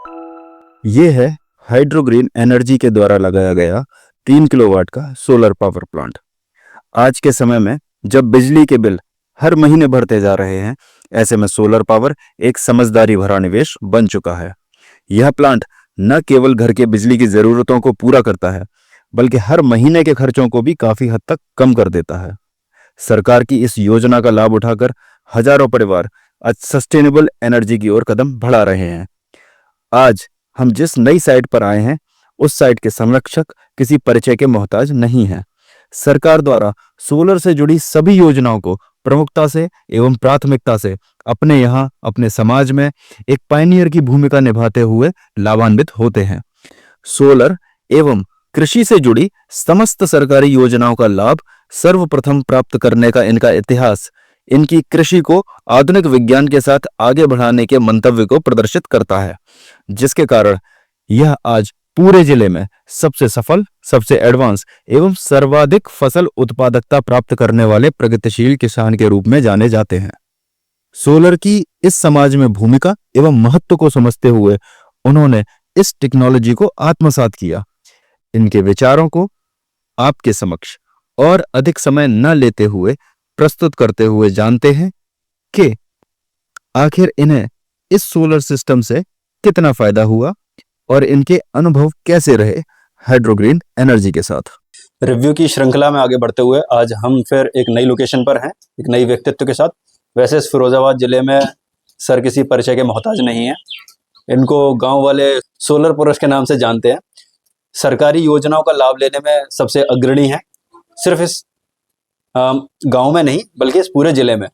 ये है हाइड्रोग्रीन एनर्जी के द्वारा लगाया गया 3 किलोवाट का सोलर पावर प्लांट। आज के समय में जब बिजली के बिल हर महीने बढ़ते जा रहे हैं, ऐसे में सोलर पावर एक समझदारी भरा निवेश बन चुका है। यह प्लांट न केवल घर के बिजली की जरूरतों को पूरा करता है, बल्कि हर महीने के खर्चों को भी काफी हद तक कम कर देता है। सरकार की इस योजना का लाभ उठाकर हजारों परिवार आज सस्टेनेबल एनर्जी की ओर कदम बढ़ा रहे हैं। आज हम जिस नई साइट पर आए हैं, उस साइट के संरक्षक किसी परिचय के मोहताज नहीं हैं। सरकार द्वारा सोलर से जुड़ी सभी योजनाओं को प्रमुखता से एवं प्राथमिकता से अपने यहाँ अपने समाज में एक पायनियर की भूमिका निभाते हुए लाभान्वित होते हैं। सोलर एवं कृषि से जुड़ी समस्त सरकारी योजनाओं का लाभ सर्वप्रथम प्राप्त करने का इनका इतिहास इनकी कृषि को आधुनिक विज्ञान के साथ आगे बढ़ाने के मंतव्य को प्रदर्शित करता है, जिसके कारण यह आज पूरे जिले में सबसे सफल, सबसे एडवांस एवं सर्वाधिक फसल उत्पादकता प्राप्त करने वाले प्रगतिशील किसान के रूप में जाने जाते हैं। सोलर की इस समाज में भूमिका एवं महत्व को समझते हुए उन्होंने इस टेक्नोलॉजी को आत्मसात किया। इनके विचारों को आपके समक्ष और अधिक समय न लेते हुए प्रस्तुत करते हुए जानते हैं कि आखिर इन्हें इस सोलर सिस्टम से कितना फायदा हुआ और इनके अनुभव कैसे रहे हाइड्रोग्रीन एनर्जी के साथ। रिव्यू की श्रृंखला में आगे बढ़ते हुए आज हम फिर एक नई लोकेशन पर हैं, एक नई व्यक्तित्व के साथ। वैसे इस फिरोजाबाद जिले में सर किसी परिचय के मोहताज नहीं है। इनको गांव वाले सोलर पुरुष के नाम से जानते हैं। सरकारी योजनाओं का लाभ लेने में सबसे अग्रणी हैं। सिर्फ इस गांव में नहीं बल्कि इस पूरे जिले में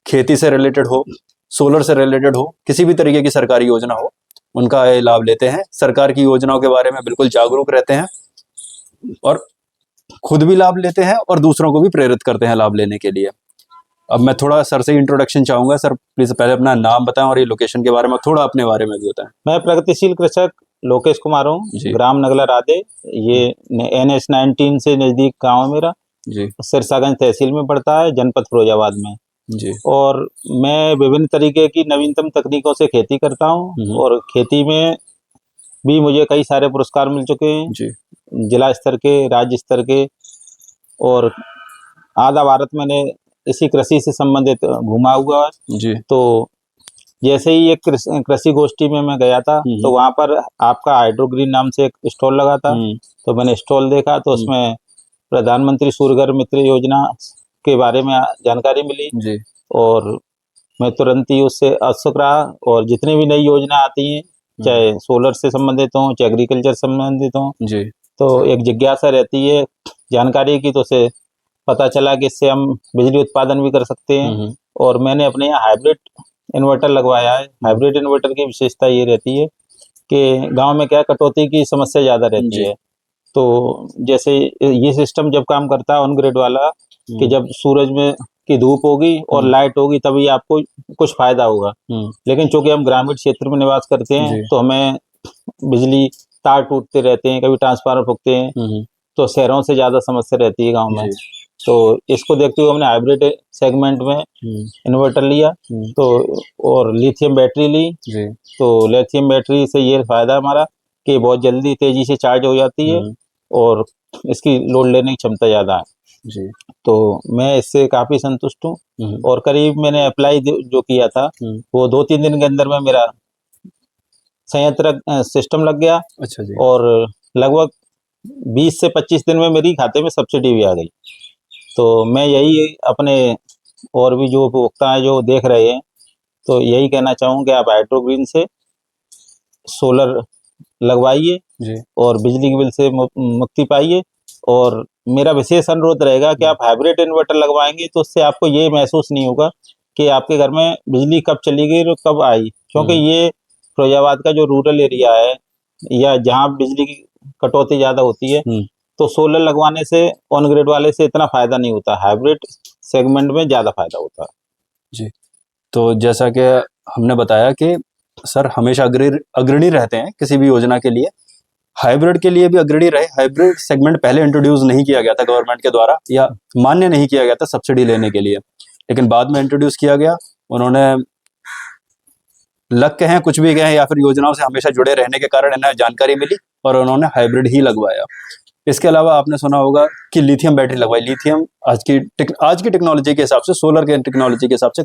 खेती से रिलेटेड हो, सोलर से रिलेटेड हो, किसी भी तरीके की सरकारी योजना हो, उनका ये लाभ लेते हैं। सरकार की योजनाओं के बारे में बिल्कुल जागरूक रहते हैं और खुद भी लाभ लेते हैं और दूसरों को भी प्रेरित करते हैं लाभ लेने के लिए। अब मैं थोड़ा सर से इंट्रोडक्शन चाहूंगा। सर प्लीज पहले अपना नाम बताएं और ये लोकेशन के बारे में थोड़ा अपने बारे में भी बताएं। मैं प्रगतिशील कृषक लोकेश कुमार हूँ, ग्राम नगला राधे। ये NH-19 से नजदीक गांव है मेरा जी। सिरसागंज तहसील में पड़ता है, जनपद फिरोजाबाद में जी। और मैं विभिन्न तरीके की नवीनतम तकनीकों से खेती करता हूँ और खेती में भी मुझे कई सारे पुरस्कार मिल चुके हैं जी। जिला स्तर के, राज्य स्तर के, और आधा भारत मैंने इसी कृषि से संबंधित घुमा हुआ है जी। तो जैसे ही एक कृषि गोष्ठी में मैं गया था तो वहां पर आपका हाइड्रोग्रीन नाम से एक स्टॉल लगा था। तो मैंने स्टॉल देखा तो उसमें प्रधानमंत्री सूर्यघर मित्र योजना के बारे में जानकारी मिली जी। और मैं तुरंत ही उससे उत्सुक रहा और जितनी भी नई योजना आती हैं, चाहे सोलर से संबंधित हो, चाहे एग्रीकल्चर संबंधित हो, जी। तो एक जिज्ञासा रहती है जानकारी की। तो उसे पता चला कि इससे हम बिजली उत्पादन भी कर सकते हैं और मैंने अपने यहाँ हाइब्रिड इन्वर्टर लगवाया है। हाइब्रिड इन्वर्टर की विशेषता ये रहती है कि गांव में क्या कटौती की समस्या ज़्यादा रहती है। तो जैसे ये सिस्टम जब काम करता है ऑन ग्रिड वाला कि जब सूरज में की धूप होगी और लाइट होगी तभी आपको कुछ फायदा होगा, लेकिन चूंकि हम ग्रामीण क्षेत्र में निवास करते हैं तो हमें बिजली तार टूटते रहते हैं, कभी ट्रांसफार्मर फूकते हैं, तो शहरों से ज़्यादा समस्या रहती है गाँव में। तो इसको देखते हुए हमने हाइब्रिड सेगमेंट में इन्वर्टर लिया तो और लिथियम बैटरी ली। तो लिथियम बैटरी से ये फायदा हमारा कि बहुत जल्दी तेजी से चार्ज हो जाती है और इसकी लोड लेने की क्षमता ज़्यादा है। तो मैं इससे काफ़ी संतुष्ट हूँ और करीब मैंने अप्लाई जो किया था वो 2-3 दिन के अंदर में मेरा संयंत्र सिस्टम लग गया। अच्छा जी। और लगभग 20 से 25 दिन में मेरी खाते में सब्सिडी भी आ गई। तो मैं यही अपने और भी जो उपभोक्ता हैं जो देख रहे हैं तो यही कहना चाहूँ कि आप हाइड्रोग्रीन से सोलर लगवाइए और बिजली के बिल से मुक्ति पाइए। और मेरा विशेष अनुरोध रहेगा कि आप हाइब्रिड इन्वर्टर लगवाएंगे तो उससे आपको ये महसूस नहीं होगा कि आपके घर में बिजली कब चली गई और कब आई, क्योंकि ये फिरोजाबाद का जो रूरल एरिया है या जहाँ बिजली की कटौती ज़्यादा होती है तो सोलर लगवाने से ऑन ग्रिड वाले से इतना फायदा नहीं होता, हाइब्रिड सेगमेंट में ज़्यादा फायदा होता है। जी। तो जैसा कि हमने बताया कि सर हमेशा अग्रणी रहते हैं किसी भी योजना के लिए, हाइब्रिड के लिए भी अग्रणी रहे। हाइब्रिड सेगमेंट पहले इंट्रोड्यूस नहीं किया गया था गवर्नमेंट के द्वारा या मान्य नहीं किया गया था सब्सिडी लेने के लिए, लेकिन बाद में इंट्रोड्यूस किया गया। उन्होंने लग के हैं कुछ भी गए या फिर योजनाओं से हमेशा जुड़े रहने के कारण इन्हें जानकारी मिली और उन्होंने हाइब्रिड ही लगवाया। इसके अलावा आपने सुना होगा कि लिथियम बैटरी लगवाई। लिथियम आज की टेक्नोलॉजी के हिसाब से, सोलर के टेक्नोलॉजी के हिसाब से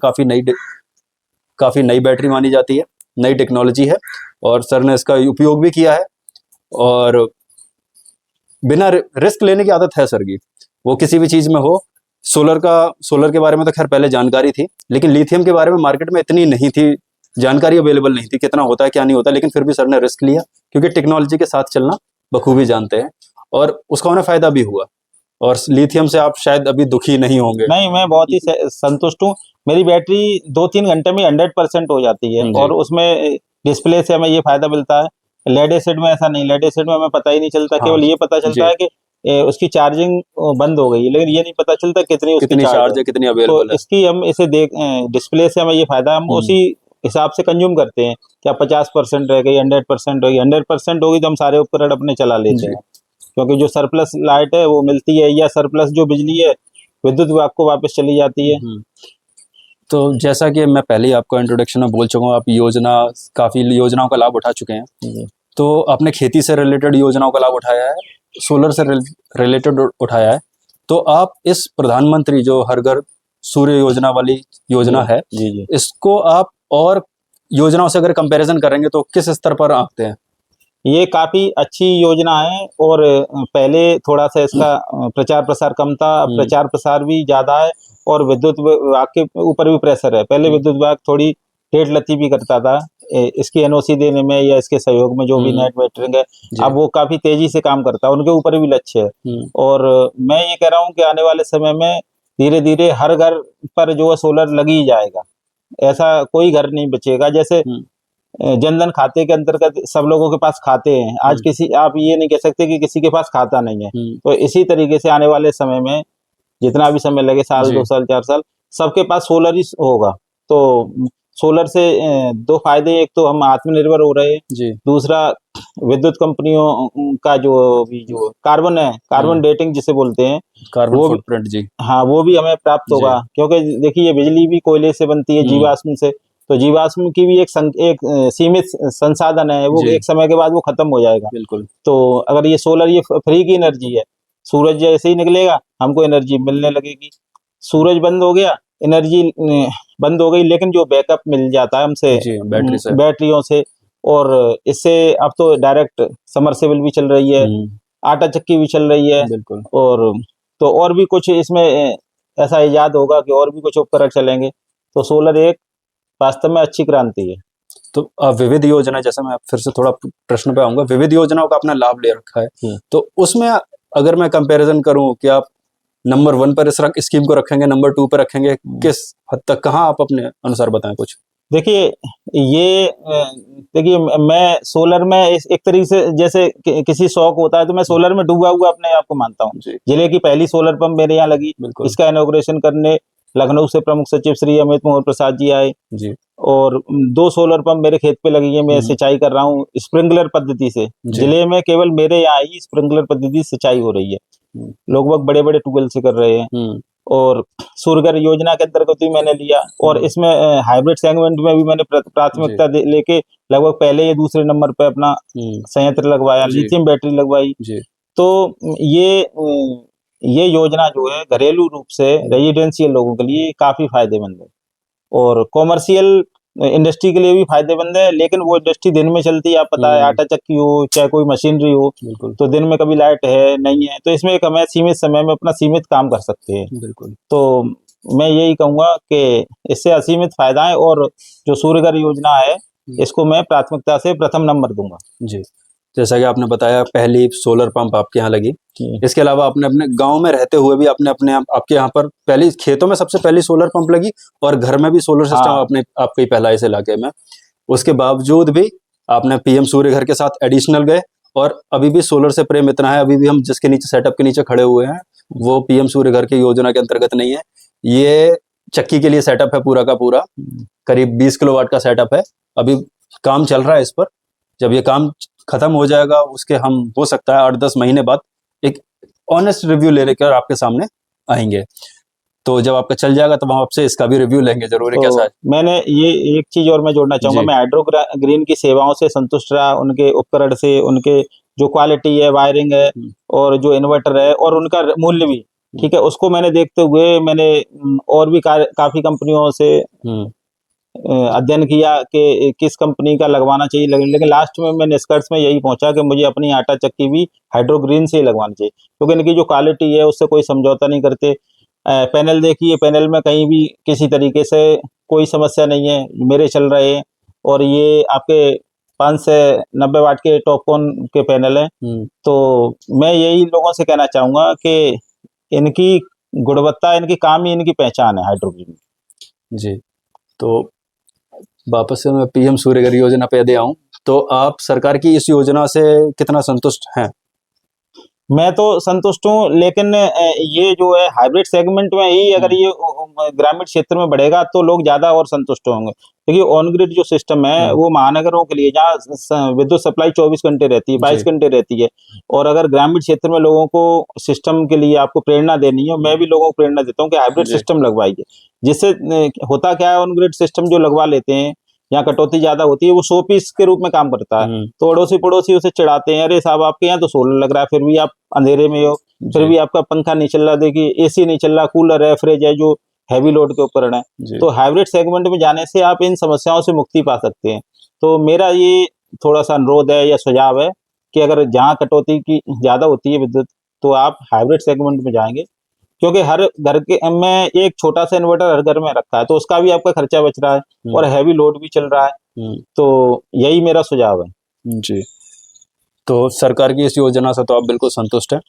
काफ़ी नई बैटरी मानी जाती है, नई टेक्नोलॉजी है और सर ने इसका उपयोग भी किया है और बिना रिस्क लेने की आदत है सर की। वो किसी भी चीज़ में हो, सोलर के बारे में तो खैर पहले जानकारी थी, लेकिन लिथियम के बारे में मार्केट में इतनी नहीं थी, जानकारी अवेलेबल नहीं थी कितना होता है क्या नहीं होता, लेकिन फिर भी सर ने रिस्क लिया क्योंकि टेक्नोलॉजी के साथ चलना बखूबी जानते हैं और उसका उन्हें फायदा भी हुआ। और लिथियम से आप शायद अभी दुखी नहीं होंगे। नहीं, मैं बहुत ही संतुष्ट हूँ। मेरी बैटरी 2-3 घंटे में 100% हो जाती है जी। और उसमें डिस्प्ले से हमें ये फायदा मिलता है। लेड एसिड में ऐसा नहीं, लेड एसिड में हमें पता ही नहीं चलता, हाँ, केवल ये पता चलता जी। है कि उसकी चार्जिंग बंद हो गई है, लेकिन ये नहीं पता चलता कितनी उसकी कितनी चार्ज चार्ज है, कितनी अवेलेबल तो है। इसकी हम इसे डिस्प्ले से हमें ये फायदा, हम उसी हिसाब से कंज्यूम करते हैं। क्या 50% रह गई, 100% होगी, 100% होगी तो हम सारे उपकरण अपने चला लेते हैं, क्योंकि जो सरप्लस लाइट है वो मिलती है या सरप्लस जो बिजली है विद्युत विभाग को वापस चली जाती है। तो जैसा कि मैं पहले ही आपको इंट्रोडक्शन में बोल चुका हूँ, आप काफ़ी योजनाओं का लाभ उठा चुके हैं। तो आपने खेती से रिलेटेड योजनाओं का लाभ उठाया है, सोलर से रिलेटेड उठाया है, तो आप इस प्रधानमंत्री जो हर घर सूर्य योजना वाली योजना है, जी। इसको आप और योजनाओं से अगर कंपैरिजन करेंगे तो किस स्तर पर आते हैं? ये काफी अच्छी योजना है और पहले थोड़ा सा इसका प्रचार प्रसार कम था, अब प्रचार प्रसार भी ज्यादा है और विद्युत विभाग के ऊपर भी प्रेशर है। पहले विद्युत विभाग थोड़ी लेट लती भी करता था इसकी एनओसी देने में या इसके सहयोग में, जो भी नेट मीटरिंग है, अब वो काफी तेजी से काम करता है, उनके ऊपर भी लक्ष्य है। और मैं ये कह रहा हूँ कि आने वाले समय में धीरे धीरे हर घर पर जो है सोलर लग ही जाएगा, ऐसा कोई घर नहीं बचेगा। जैसे जनधन खाते के अंतर्गत सब लोगों के पास खाते हैं, आज आप ये नहीं कह सकते कि किसी के पास खाता नहीं है। तो इसी तरीके से आने वाले समय में जितना भी समय लगे, साल 2 साल 4 साल, सबके पास सोलर ही होगा। तो सोलर से दो फायदे, एक तो हम आत्मनिर्भर हो रहे हैं, दूसरा विद्युत कंपनियों का जो कार्बन है, कार्बन डेटिंग जिसे बोलते हैं, कार्बन फुटप्रिंट जी, हाँ, वो भी हमें प्राप्त होगा, क्योंकि देखिए बिजली भी कोयले से बनती है, जीवाश्म से। तो जीवाश्म की भी एक सीमित संसाधन है, वो एक समय के बाद वो खत्म हो जाएगा। बिल्कुल। तो अगर ये सोलर, ये फ्री की एनर्जी है, सूरज जैसे ही निकलेगा हमको एनर्जी मिलने लगेगी, सूरज बंद हो गया एनर्जी बंद हो गई, लेकिन जो बैकअप मिल जाता है हमसे बैटरियों से। और इससे अब तो डायरेक्ट समरसेबल भी चल रही है, आटा चक्की भी चल रही है, बिल्कुल। और तो और भी कुछ इसमें ऐसा इजाद होगा कि और भी कुछ उपकरण चलेंगे। तो सोलर एक वास्तव में अच्छी क्रांति है। तो विविध योजना, जैसे मैं फिर से थोड़ा प्रश्न पे आऊंगा, विविध योजनाओं का अपना लाभ ले रखा है, तो उसमें अगर मैं कंपैरिजन करूं कि आप नंबर 1 पर इस स्कीम को रखेंगे, नंबर 2 पर रखेंगे, किस हद तक, कहाँ आप अपने अनुसार बताएं कुछ? देखिए मैं सोलर में एक तरीके से जैसे किसी शौक होता है, तो मैं सोलर में डूबा हुआ अपने आप को मानता हूँ। जिले की पहली सोलर पंप मेरे यहाँ लगी, इसका इनॉग्रेशन करने लखनऊ से प्रमुख सचिव श्री अमित मोहन प्रसाद जी आए और 2 सोलर पंप मेरे खेत पे लगी है। मैं सिंचाई कर रहा हूँ स्प्रिंकलर पद्धति से। जिले में केवल मेरे यहाँ ही स्प्रिंकलर पद्धति से सिंचाई हो रही है, लोग बड़े बड़े ट्यूबवेल से कर रहे हैं। और सूर्यघर योजना के अंतर्गत भी मैंने लिया, और इसमें हाइब्रिड सेगमेंट में भी मैंने प्राथमिकता लेके लगभग पहले या दूसरे नंबर पे अपना संयंत्र लगवाया, लिथियम बैटरी लगवाई। तो ये योजना जो है घरेलू रूप से रेजिडेंशियल लोगों के लिए काफी फायदेमंद है और कॉमर्शियल इंडस्ट्री के लिए भी फायदेमंद है, लेकिन वो इंडस्ट्री दिन में चलती है, आप पता है, आटा चक्की हो चाहे कोई मशीनरी हो, तो दिन में कभी लाइट है नहीं है, तो इसमें एक हमें सीमित समय में अपना सीमित काम कर सकते हैं। बिल्कुल। तो मैं यही कहूंगा कि इससे असीमित फायदा है, और जो सूर्यघर योजना है इसको मैं प्राथमिकता से प्रथम नंबर दूंगा। जी, जैसा कि आपने बताया पहली सोलर पंप आपके यहाँ लगी, इसके अलावा आपने अपने गांव में रहते हुए भी आपके यहाँ पर पहली खेतों में सबसे पहली सोलर पंप लगी, और घर में भी सोलर सिस्टम आपके ही पहला इस इलाके में। उसके बावजूद भी आपने पीएम सूर्य घर के साथ एडिशनल गए, और अभी भी सोलर से प्रेम इतना है, अभी भी हम जिसके नीचे सेटअप के नीचे खड़े हुए हैं वो पीएम सूर्य घर की योजना के अंतर्गत नहीं है। ये चक्की के लिए सेटअप है पूरा का पूरा, करीब 20 किलोवाट का सेटअप है, अभी काम चल रहा है इस पर। जब ये काम खत्म हो जाएगा उसके हम हो सकता है 8-10 महीने बाद एक ऑनेस्ट रिव्यू ले लेकर आपके सामने आएंगे। तो जब आपका चल जाएगा तो हम आपसे इसका भी रिव्यू लेंगे जरूर, कैसा है। तो मैंने ये एक चीज और मैं जोड़ना चाहूंगा, जी। मैं हाइड्रो ग्रीन की सेवाओं से संतुष्ट रहा, उनके उपकरण से, उनके जो क्वालिटी है, वायरिंग है और जो इन्वर्टर है और उनका मूल्य भी ठीक है, उसको मैंने देखते हुए मैंने और भी काफी कंपनियों से अध्ययन किया कि किस कंपनी का लगवाना चाहिए, लेकिन लास्ट में मैं निष्कर्ष में यही पहुंचा कि मुझे अपनी आटा चक्की भी हाइड्रो ग्रीन से ही लगवानी चाहिए, क्योंकि इनकी जो क्वालिटी है उससे कोई समझौता नहीं करते। पैनल देखिए, पैनल में कहीं भी किसी तरीके से कोई समस्या नहीं है, मेरे चल रहे हैं। और ये आपके 5 से 90 वाट के टॉपकॉन के पैनल हैं। तो मैं यही लोगों से कहना चाहूंगा कि इनकी गुणवत्ता, इनकी काम ही इनकी पहचान है हाइड्रो ग्रीन। जी। तो वापस से मैं पीएम सूर्यघर योजना पे यदि आऊं, तो आप सरकार की इस योजना से कितना संतुष्ट हैं? मैं तो संतुष्ट हूँ, लेकिन ये जो है हाइब्रिड सेगमेंट में ही अगर ये ग्रामीण क्षेत्र में बढ़ेगा तो लोग ज्यादा और संतुष्ट होंगे। देखिए ऑन ग्रिड जो सिस्टम है वो महानगरों के लिए, जहाँ विद्युत सप्लाई 24 घंटे रहती है, 22 घंटे रहती है, और अगर ग्रामीण क्षेत्र में लोगों को सिस्टम के लिए आपको प्रेरणा देनी है, मैं भी लोगों को प्रेरणा देता हूँ कि हाइब्रिड सिस्टम लगवाइए। जिससे होता क्या है, ऑन ग्रिड सिस्टम जो लगवा लेते हैं, यहाँ कटौती ज्यादा होती है, वो 100 पीस के रूप में काम करता है। तो अड़ोसी पड़ोसी उसे चिढ़ाते हैं, अरे साहब आपके यहाँ तो सोलर लग रहा है, फिर भी आप अंधेरे में हो, फिर भी आपका पंखा नहीं चल रहा, देखिए एसी नहीं चल रहा, कूलर है, फ्रिज है, जो हैवी लोड के उपकरण है। तो हाइब्रिड सेगमेंट में जाने से आप इन समस्याओं से मुक्ति पा सकते हैं। तो मेरा ये थोड़ा सा अनुरोध है या सुझाव है कि अगर जहाँ कटौती की ज्यादा होती है विद्युत, तो आप हाइब्रिड सेगमेंट में जाएंगे, क्योंकि हर घर के में एक छोटा सा इन्वर्टर हर घर में रखा है, तो उसका भी आपका खर्चा बच रहा है और हैवी लोड भी चल रहा है। तो यही मेरा सुझाव है। जी। तो सरकार की इस योजना से तो आप बिल्कुल संतुष्ट हैं,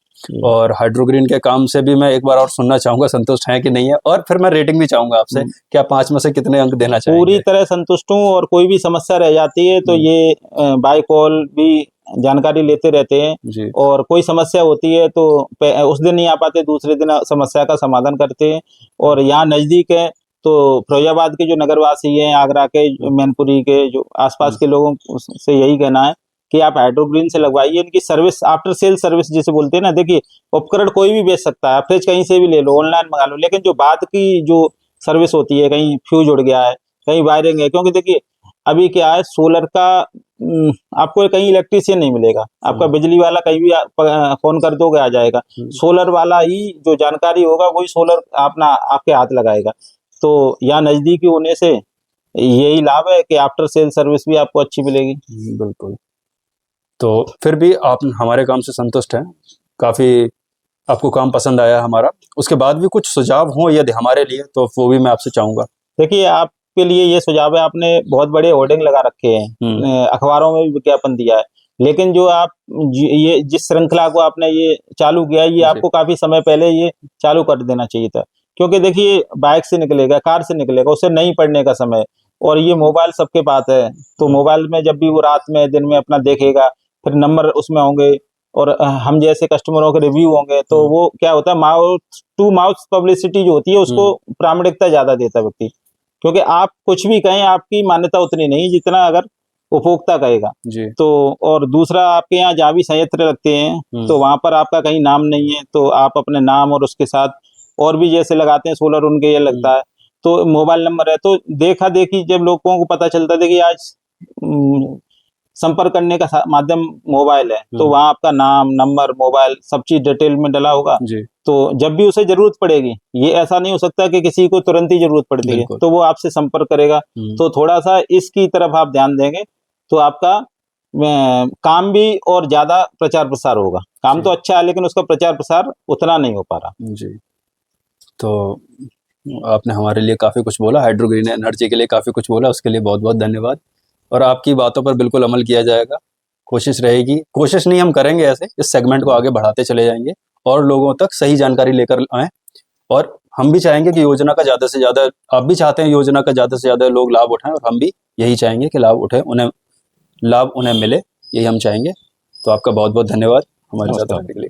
और हाइड्रोग्रीन के काम से भी मैं एक बार और सुनना चाहूंगा संतुष्ट हैं कि नहीं है, और फिर मैं रेटिंग भी चाहूंगा आपसे कि आप 5 में से कितने अंक देना चाहेंगे? पूरी तरह संतुष्ट हूँ, और कोई भी समस्या रह जाती है तो ये बाय कॉल भी जानकारी लेते रहते हैं, और कोई समस्या होती है तो उस दिन नहीं आ पाते, दूसरे दिन समस्या का समाधान करते हैं। और यहाँ नजदीक है तो फिरोजाबाद के जो नगरवासी हैं, आगरा के, मैनपुरी के, जो आसपास के लोगों से यही कहना है कि आप हाइड्रोग्रीन से लगवाइए। इनकी सर्विस, आफ्टर सेल सर्विस जिसे बोलते हैं ना, देखिए उपकरण कोई भी बेच सकता है, फ्रिज कहीं से भी ले लो, ऑनलाइन मंगा लो, लेकिन जो बाद की जो सर्विस होती है, कहीं फ्यूज उड़ गया है, कहीं वायरिंग है, क्योंकि देखिए अभी क्या है, सोलर का आपको कहीं इलेक्ट्रीशियन नहीं मिलेगा, आपका बिजली वाला कहीं भी फोन कर दोगे आ जाएगा, सोलर वाला ही जो जानकारी होगा वही सोलर अपना आपके हाथ लगाएगा। तो यहाँ नजदीकी होने से यही लाभ है कि आफ्टर सेल सर्विस भी आपको अच्छी मिलेगी। बिल्कुल। तो फिर भी आप हमारे काम से संतुष्ट हैं, काफी आपको काम पसंद आया हमारा, उसके बाद भी कुछ सुझाव हो यदि हमारे लिए, तो वो भी मैं आपसे चाहूंगा। देखिए आपके लिए ये सुझाव है, आपने बहुत बड़े होर्डिंग लगा रखे हैं, अखबारों में भी विज्ञापन दिया है, लेकिन जो आप ये जिस श्रृंखला को आपने ये चालू किया, ये आपको काफी समय पहले ये चालू कर देना चाहिए था, क्योंकि देखिए बाइक से निकलेगा, कार से निकलेगा, उसे नहीं पढ़ने का समय, और ये मोबाइल सबके पास है, तो मोबाइल में जब भी वो रात में दिन में अपना देखेगा, फिर नंबर उसमें होंगे और हम जैसे कस्टमरों के रिव्यू होंगे, तो वो क्या होता है, माउथ टू माउथ पब्लिसिटी जो होती है उसको प्रामाणिकता ज्यादा देता है व्यक्ति, क्योंकि आप कुछ भी कहें आपकी मान्यता उतनी नहीं जितना अगर उपभोक्ता कहेगा। तो और दूसरा, आपके यहाँ जहाँ भी संयंत्र लगते हैं तो वहां पर आपका कहीं नाम नहीं है, तो आप अपने नाम और उसके साथ और भी जैसे लगाते हैं सोलर, उनके ये लगता है, तो मोबाइल नंबर है, तो देखा देखी जब लोगों को पता चलता है, देखिए आज संपर्क करने का माध्यम मोबाइल है, तो वहाँ आपका नाम, नंबर, मोबाइल सब चीज डिटेल में डला होगा, तो जब भी उसे जरूरत पड़ेगी, ये ऐसा नहीं हो सकता कि किसी को तुरंत ही जरूरत पड़ती है, तो वो आपसे संपर्क करेगा। तो थोड़ा सा इसकी तरफ आप ध्यान देंगे तो आपका काम भी और ज्यादा प्रचार प्रसार होगा। काम तो अच्छा है, लेकिन उसका प्रचार प्रसार उतना नहीं हो पा रहा। जी। तो आपने हमारे लिए काफी कुछ बोला, हाइड्रोग्रीन एनर्जी के लिए काफी कुछ बोला, उसके लिए बहुत बहुत धन्यवाद, और आपकी बातों पर बिल्कुल अमल किया जाएगा। कोशिश रहेगी, कोशिश नहीं हम करेंगे, ऐसे इस सेगमेंट को आगे बढ़ाते चले जाएंगे और लोगों तक सही जानकारी लेकर आएँ, और हम भी चाहेंगे कि योजना का ज़्यादा से ज़्यादा, आप भी चाहते हैं योजना का ज़्यादा से ज़्यादा लोग लाभ उठाएं, और हम भी यही चाहेंगे कि लाभ उन्हें मिले, यही हम चाहेंगे। तो आपका बहुत बहुत धन्यवाद हमारे साथ रहने के लिए।